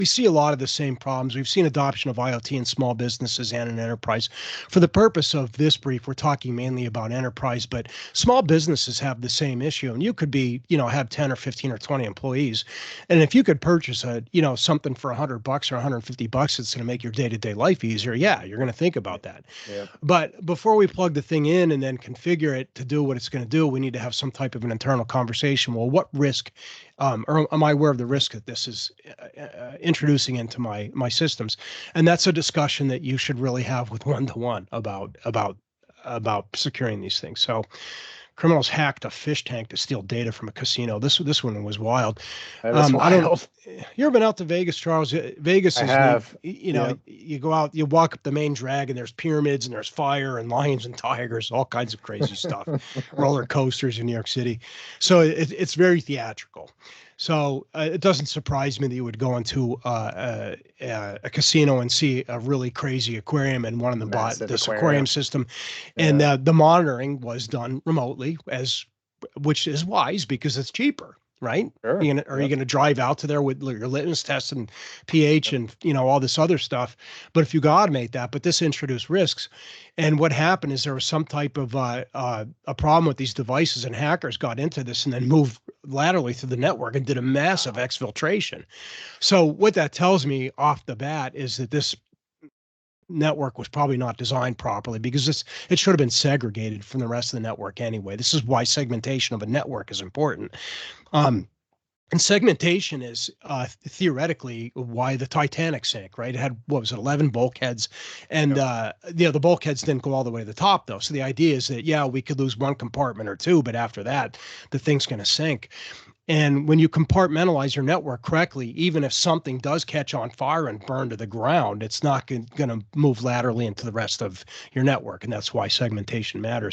we see a lot of the same problems. We've seen adoption of IoT in small businesses and in enterprise. For the purpose of this brief, we're talking mainly about enterprise, but small businesses have the same issue. And you could be, have 10 or 15 or 20 employees. And if you could purchase something for $100 or $150, it's going to make your day-to-day life easier. Yeah, you're going to think about that. Yeah. But before we plug the thing in and then configure it to do what it's going to do, we need to have some type of an internal conversation. Well, what risk, or am I aware of the risk that this is introducing into my systems? And that's a discussion that you should really have with one-to-one about securing these things. So criminals hacked a fish tank to steal data from a casino. This one was wild. That is wild. You ever been out to Vegas, Charles? Vegas is, I have. You go out, you walk up the main drag, and there's pyramids, and there's fire, and lions and tigers, all kinds of crazy stuff. Roller coasters in New York City. So it's very theatrical. So it doesn't surprise me that you would go into a casino and see a really crazy aquarium, and one of them bought this aquarium system, and the monitoring was done remotely, which is wise because it's cheaper, right? Sure. Are you going to drive out to there with your litmus test and pH and all this other stuff? But if you automate that, but this introduced risks. And what happened is there was some type of a problem with these devices, and hackers got into this and then moved laterally through the network and did a massive exfiltration. So what that tells me off the bat is that this network was probably not designed properly, because it should have been segregated from the rest of the network anyway. This is why segmentation of a network is important. And segmentation is theoretically why the Titanic sank, right? It had, 11 bulkheads, and the bulkheads didn't go all the way to the top, though. So the idea is that, we could lose one compartment or two, but after that, the thing's going to sink. And when you compartmentalize your network correctly, even if something does catch on fire and burn to the ground, it's not going to move laterally into the rest of your network. And that's why segmentation matters.